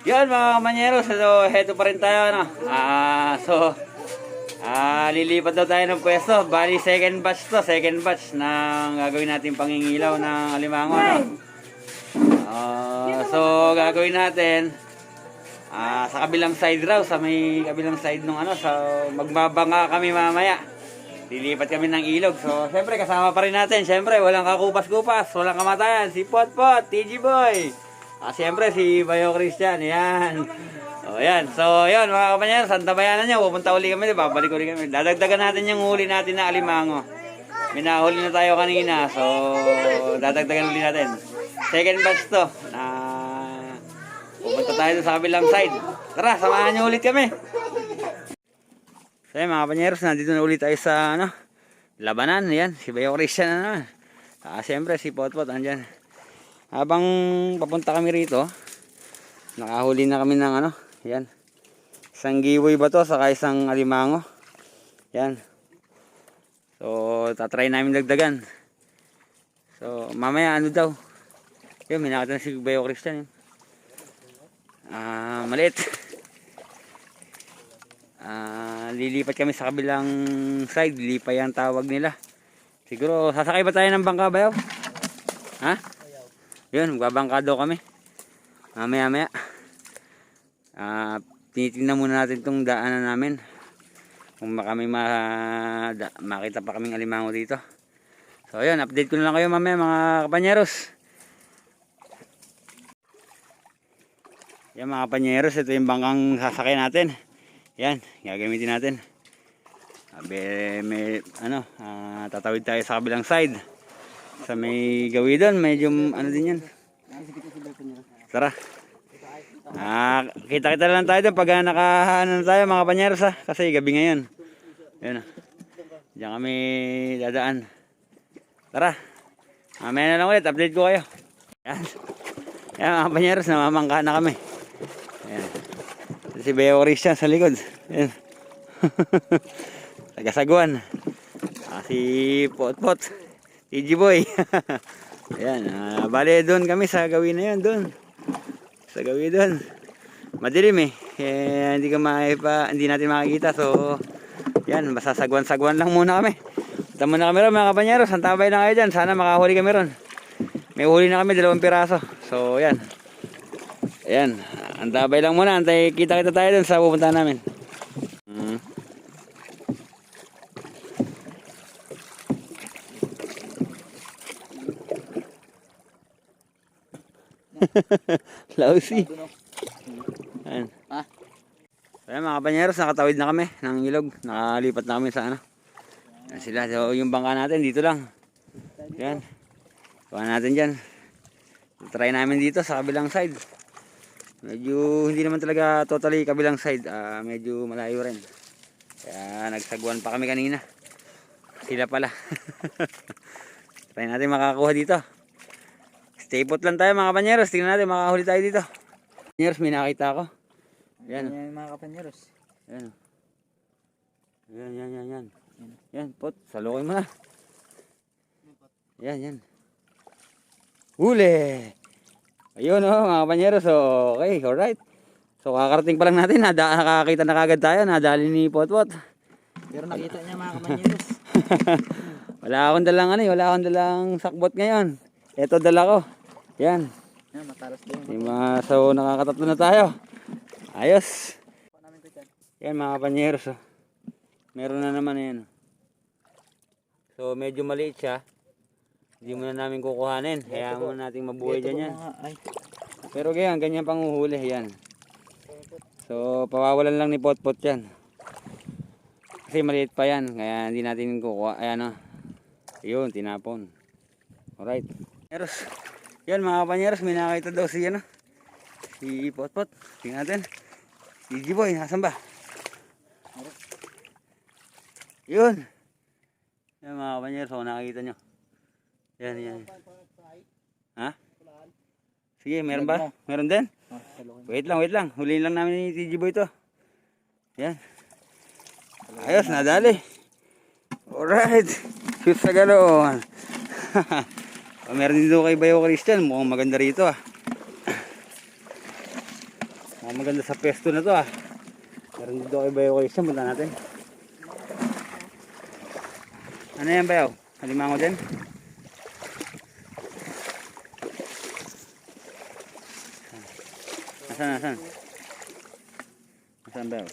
Yun mga kamanyeros, so heto pa rin tayo no. Lilipat daw tayo ng pwesto. Bali second batch ng gagawin natin pangingilaw ng alimango no. Gagawin natin sa kabilang side raw, sa may kabilang side nung ano, sa magbabangka kami mamaya. Lilipat kami ng ilog. So, syempre kasama pa rin natin. Syempre, walang kakupas-kupas, walang kamatayan. Si Potpot, TG Boy. Siyempre, si Bayo Christian, yan. Yan. So, yun, mga kapanyan, santabayanan nyo. Pupunta uli kami, babalik uli kami. Dadagdagan natin yung huli natin na alimango. May nahuli na tayo kanina. So, dadagdagan uli natin. Second batch to. Pupunta tayo sa kabilang side. Tara, samahan nyo ulit kami. So, yan, mga kapanyeros, nandito na ulit tayo sa, labanan. Yan, si Bayo Christian na naman. Siyempre, si Potpot, andyan. Habang papunta kami rito, nakahuli na kami ng yan. Isang giwoy ba to, saka isang alimango. Yan. So, tatry namin dagdagan. So, mamaya daw. Yun, may nakita na si Bayo Christian. Maliit. Lilipat kami sa kabilang side. Lipay ang tawag nila. Siguro, sasakay ba tayo ng bangka, Bayo? Ha? Yun, magbabangka daw kami. Mamaya. Tinitingnan muna natin itong daanan namin. Kung kami makita pa kaming alimango dito. So, yun, update ko na lang kayo mamaya mga kapanyeros. Yan mga kapanyeros, ito yung bangkang sasakay natin. Yan, gagamitin natin. Tatawid tayo sa kabilang side. Sa may gawi doon, medyo din yan. Tara. Kita-kita lang tayo doon pag nakahanan tayo mga panyeros kasi gabi ngayon. Yan. Diyan kami dadaan. Tara. Mamaya na lang ulit, update ko kayo. Yan. Yan mga panyeros, namamangka na kami. Yan. Si Bayo Christian sa likod. Yan. Tagasagwan. Si Potpot. TG Boy. Ayan, bale doon kami sa gawin na yan, doon. Sa gawin doon. Madilim hindi natin makikita. So, yan, basta sagwan-sagwan lang muna kami. Punta muna kami ron mga kapanyeros. Santabay na kayo dyan. Sana makahuli kami ron. May huli na kami, 2 piraso. So, yan. Ayan, antabay lang muna. Kita-kita tayo doon sa pupuntahan namin. Lousy. Ayan. Ayan mga kapanyeros, nakatawid na kami ng ilog. Nakalipat na kami sa Ayan sila. So, yung bangka natin dito lang. Ayan. Kuha natin dyan. Try namin dito sa kabilang side. Medyo hindi naman talaga totally kabilang side. Medyo malayo rin. Kaya nagsagwan pa kami kanina. Sila pala. Try natin makakuha dito. Stay put lang tayo mga kapanyeros. Tingnan natin makahuli tayo dito. Kapanyeros, may nakita ako. Yan. Yan mga kapanyeros. Yan. Yan. Yan, pot. Salukin mo na. Yan. Huli! Ayun mga kapanyeros. Okay, alright. So kakarating pa lang natin. Nakakita na kagad tayo. Nadali ni Potpot. Pero nakita niya mga kapanyeros. Wala akong dalang sakbot ngayon. Ito dala ko. Yan. Yan, matalas din. So nakakatatlo na tayo. Ayos. Yan mga kapanyeros. Meron na naman yan. So medyo maliit siya. Hindi muna namin kukuhanin. Kaya muna natin mabuhay dyan yan. Pero ganyan pang uhuli. Yan. So pawawalan lang ni Potpot yan. Kasi maliit pa yan. Kaya hindi natin kukuha. Ayan yun, tinapon. Alright. Yan mga kapanyeros, may nakita daw si Potpot. Tingnan natin. TG Boy, nasan ba? Yun. Yan mga kapanyeros, nakakita nyo. Yan. Ha? Sige, meron ba? Meron din? Wait lang. Huliin lang namin ni TG Boy to. Yan. Ayos, nadali. Alright. Shoot sa galon. Meron din dito kay Bayo Christian. Mukhang maganda rito Mukhang maganda sa pwesto na to ah. Meron dito kay Bayo Christian. Punta natin. Ano yan Bayo? Halimango din? Nasaan? Nasaan Bayo?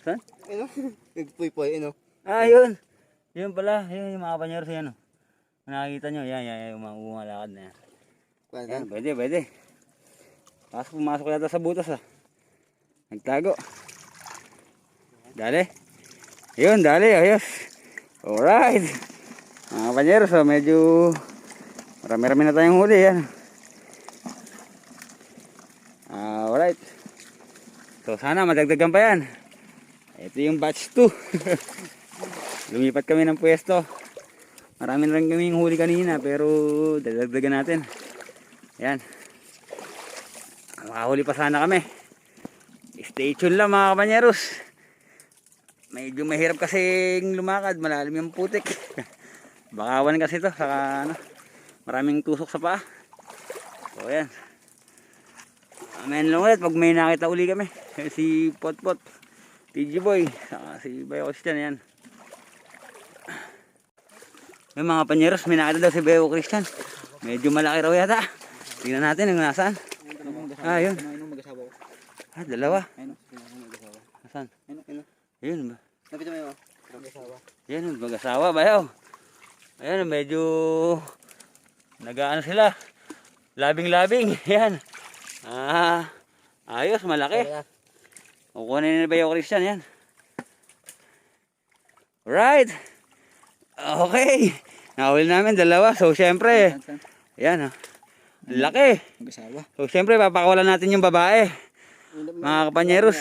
Saan? Ano? Nagpuy-puy, ano? Ah, yun. Yun pala. Yun yung mga panyeros yan. Oh. Nakikita nyo. Yan. Yung mga umalakad na yan. Yan, pwede. Pumasok yata sa butas ah. Nagtago. Dali. Yun, dali. Ayos. Alright. Mga panyeros, oh, medyo marami-rami na tayong huli. Yan. Alright. So, sana madagdagan pa yan. Ito yung batch 2. Lumipat kami ng pwesto. Marami na rin kaming huli kanina pero dadagdagan natin. Yan. Makahuli pa sana kami. Stay tuned lang mga kapanyeros. Medyo mahirap kasing lumakad. Malalim yung putik. Bakawan kasi to. Saka maraming tusok sa paa. So yan. Amen lang ulit pag may nakita uli kami. Si Potpot. TG Boy, saka si Bayo Christian, yan. May mga panyeros, may nakita daw si Bayo Christian. Medyo malaki raw yata. Tingnan natin kung nasaan. Yun. Dalawa. Nasaan? Yun ba? Yan, mag-asawa, Bayo. Ayan, medyo nag-ano sila. Labing-labing, yan. Ayos, malaki. Kukunin na ba yung Christian yan? Alright. Okay. Nahuli namin dalawa. So syempre. Yan. Laki. So syempre papakawalan natin yung babae. Mga kapanyeros.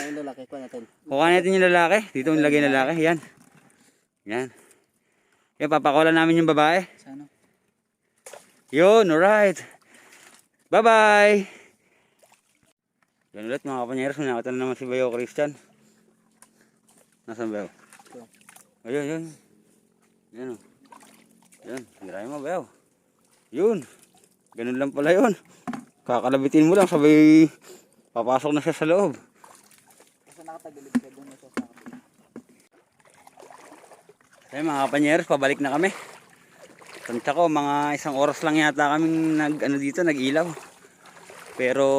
Kukuha natin yung lalaki. Dito yung lagay ng lalaki. Yan. Yan. Yan papakawalan namin yung babae. Yun. Alright. Bye bye. Yan ulit mga kapanyeros, nakita na naman si Bayo Christian. Nasaan Bayo? Ayun. Yan o. Yan, hirahin mo Bayo. Yun. Ganun lang pala yun. Kakalabitin mo lang, sabay papasok na siya sa loob. Ayun mga kapanyeros, pabalik na kami. Tansya ko, mga 1 oras lang yata kaming nag-ilaw. Pero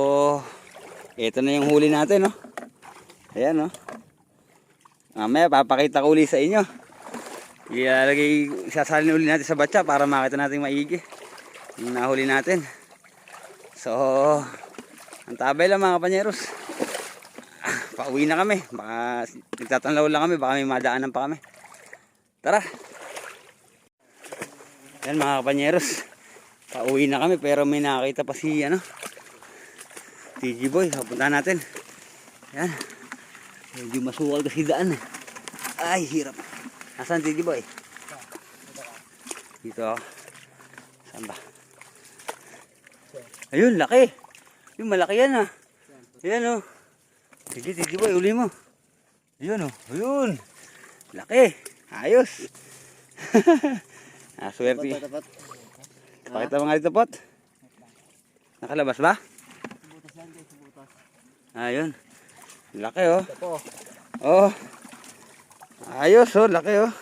ito na yung huli natin, no? Ayan, no? Mamaya, papakita ko uli sa inyo. Sasalin uli natin sa batya para makita natin maigi yung nahuli natin. So, ang tabay lang mga panyeros. Pauwi na kami. Baka nagtatanlaw lang kami. Baka may madaanan pa kami. Tara! Yan mga panyeros. Pauwi na kami pero may nakakita pa si, TG Boy, punta natin. Yan. Medyo masukal kasi daan. Ay, hirap. Nasaan TG Boy? Dito. Saan ba? Ayun, laki. Yung malaki yan ah. Ayan oh. Sige TG Boy, uli mo. Ayun oh. Ayun. Laki. Ayos. Swerte. Pakita mo nga dito Pot. Nakalabas ba? Ayun. Laki oh. Oh. Ayos oh, laki oh.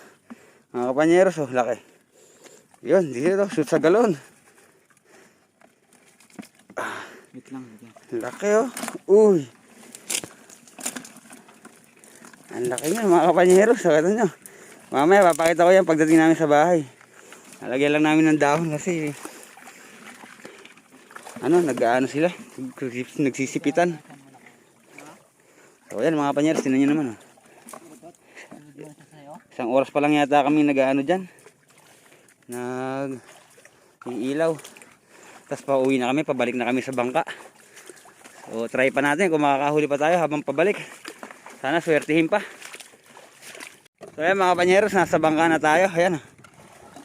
Mga kapanyeros oh, laki. Yun, dito shoot sa galon. Laki oh. Uy. Ang laki niya mga kapanyeros. Sakita nyo. Mamaya papakita ko yan pagdating namin sa bahay. Nalagyan lang namin ng dahon kasi nag-aano sila. Nagsisipitan. So yan mga panyeros, tinan nyo naman oh. 1 oras pa lang yata kami nag-aano dyan. Nag-iilaw. Tapos pauwi na kami, pabalik na kami sa bangka. So try pa natin kung makakahuli pa tayo habang pabalik. Sana swertihin pa. So yan mga panyeros, nasa bangka na tayo. Ayan oh.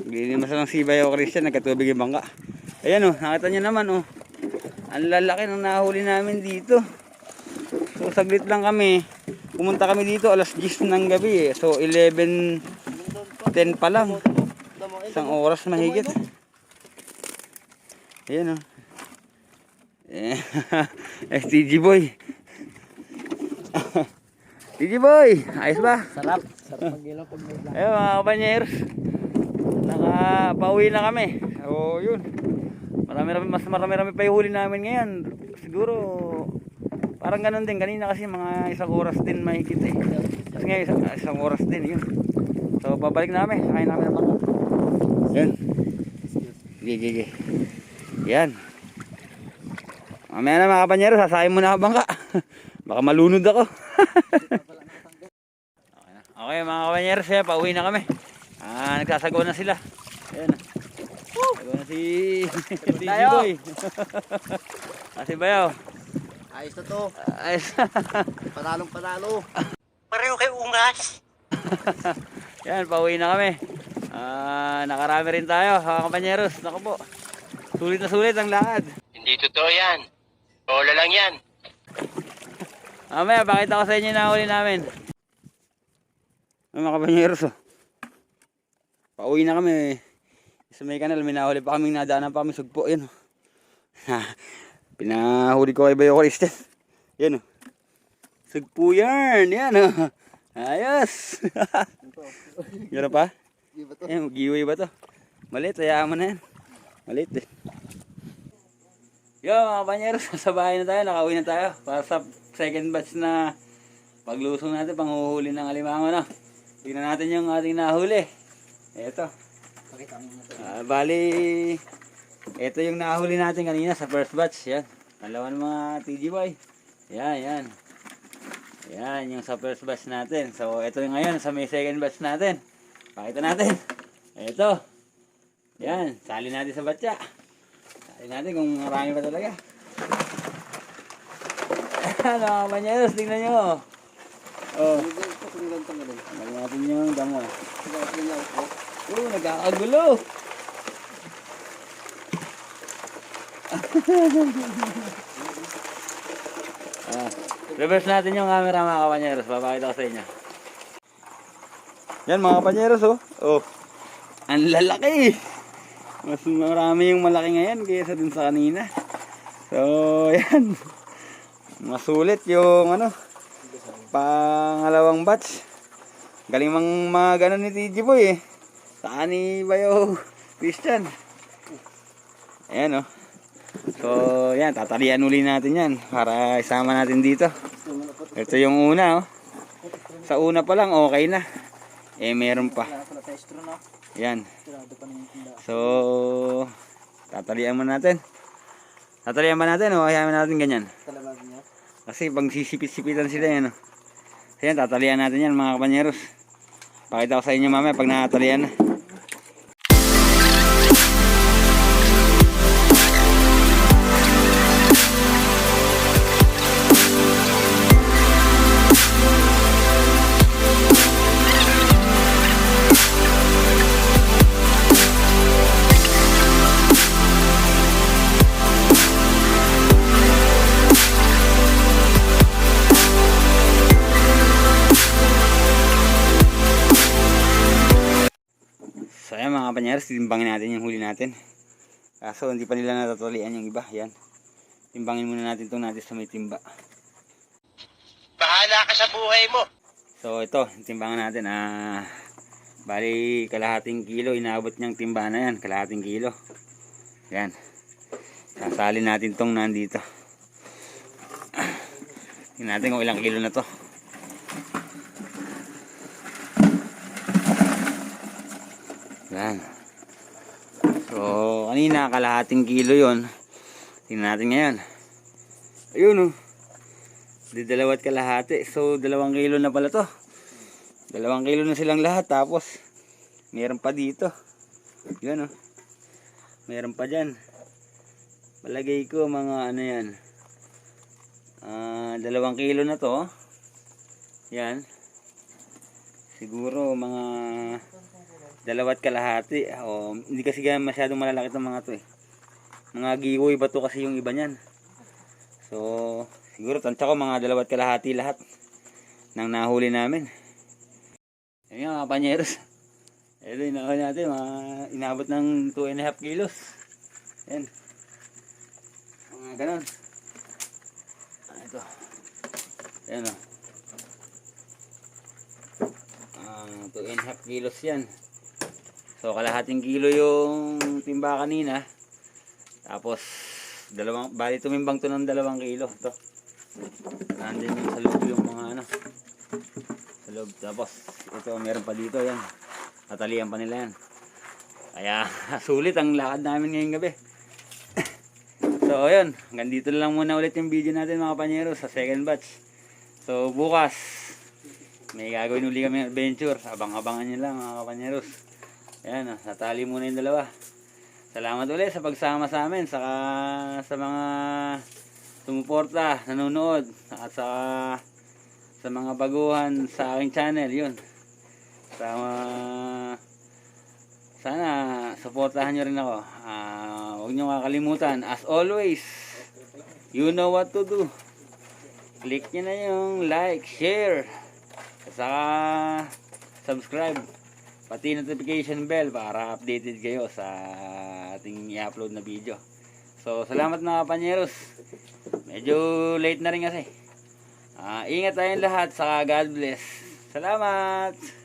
Naglilimas lang si Bayo Christian, nagkatubig yung bangka. Ayan oh, nakita nyo naman oh. Ang lalaki ng nahuli namin dito. So saglit lang kami. Pumunta kami dito alas 10 ng gabi eh. So 11:10 pa lang. 1 oras mahigit. Ayan oh. STG boy. TG boy, ayos ba? Sarap. Sarap mag-ilaw pag may black. Ayun mga kapanyers, nakapauwi na kami. So yun, mas marami pa yung huli namin ngayon. Siguro parang ganun din kanina kasi mga isang oras din mahigit eh. Kasi ngayon isang oras din yun. So babalik namin, sakayin namin ang bangka. Yan. Gigi. Yan. Mamaya na mga kapanyero, sasayin mo na ako bangka. Baka malunod ako. Okay mga kapanyero, siya pauwi na kami. Nagsasagawa na sila. Ayan. Sagawa na si TG Boy. Kasi bayaw. Ayos na to. Ayos. Panalong-panalo. Pareho kay ungas. Yan, pauwi na kami. Nakarami rin tayo mga kapanyeros. Naku po. Sulit na sulit ang lakad. Hindi totoo yan. Bola lang yan. Mamaya, pakita ko sa inyo yung nahuli namin. Mga kapanyeros, oh. Pauwi na kami. Sa may kanal, may nahuli pa kaming nadaanan pa kami sugpo. Yan, oh. Pinahuli ko kay Bayo Christian. Yan, oh. Sugpo yan. Yan, oh. Ayos. Gano'n pa? Di ba to? Eh, giveaway ba to? Malit, hayaan mo na yan. Malit eh. Yo mga kapanyeros, sa bahay na tayo, nakauwi na tayo. Para sa second batch na paglusong natin, panghuhuli ng alimango na. Tingnan natin yung ating nahuli. Eto. Pakita mo na to. Bali, eto yung nahuli natin kanina sa first batch. Yan. Dalawa ng mga TGY. Yan. Yan, yung sa first batch natin. So, ito yung ngayon sa may second batch natin. Pakita natin. Ito. Yan, sali natin sa batya. Sali natin kung marami pa talaga. Ano mga kapanyeros, tingnan nyo. Oh, lagyan natin yung damo. Nagkakagulo. Reverse natin yung camera mga kapanyeros. Papakita ko sa inyo. Yan mga kapanyeros, oh. Oh. Ang lalaki. Mas marami yung malaki ngayon kaysa dun sa kanina. So, yan. Masulit yung ano, pangalawang batch. Galing mang mga ganun ni TG Boy eh. Saan ni Bayo Christian. Ayan, oh. So, yan, tatalian uli natin yan para isama natin dito. Ito yung una, oh. Sa una pa lang, okay na. Eh, meron pa. Yan. So, tatalian mo natin. Tatalian ba natin o hayaan natin ganyan? Kasi pag sisipit-sipitan sila yan, oh. So, yan, tatalian natin yan mga kapanyeros. Pakita ko sa inyo mamaya pag nakatalian na. So ayan mga kapanyeros, timbangin natin yung huli natin. Kaso hindi pa nila natatalian yung iba. Yan. Timbangin muna natin itong natin sa may timba. Bahala ka sa buhay mo. So ito, timbangan natin. Bali kalahating kilo, inaabot niyang timba na yan. Kalahating kilo. Yan. Sasalin natin itong nandito. Tingnan natin kung ilang kilo na to. Yan. So, kanina kalahating kilo yon. Tingnan natin ngayon. Ayun, oh. Di dalawat kalahati. So, 2 kilo na pala to. 2 kilo na silang lahat. Tapos, meron pa dito. Yan, oh. Meron pa dyan. Palagay ko mga ano yan. 2 kilo na to. Yan. Siguro mga 2 kalahati. Hindi kasi masyadong malalaki itong mga to eh. Mga giveaway ba to kasi yung iba niyan. So, siguro tansya ko mga 2 kalahati lahat ng nahuli namin. Ayan mga kapanyeros. Ito yung nahuli natin. Inabot ng 2.5 kilos. Ayan. Mga ganun. Ito. Ayan o. 2.5 kilos yan. So kalahating kilo yung timba kanina. Tapos bali tumimbang to ng 2 kilo. Ito. Nandun yung sa loob yung mga ano. Sa loob. Tapos ito meron pa dito yan. Tatalian pa nila yan. Kaya sulit ang lakad namin ngayong gabi. So ayun, hanggang dito na lang muna ulit yung video natin mga kapanyero sa second batch. So bukas may gagawin uli kami adventure. Abang-abangan nyo lang mga kapanyeros. Ayan, natali muna yung 2. Salamat ulit sa pagsama sa amin, saka sa mga sumuporta, nanonood, at sa mga baguhan sa aking channel. Yun. Sana suportahan nyo rin ako. Huwag nyo kakalimutan, as always, you know what to do. Click nyo na yung like, share, at saka subscribe, pati notification bell para updated kayo sa ating i-upload na video. So salamat mga kapanyeros. Medyo late na rin kasi. Ingat tayong lahat, saka God bless. Salamat!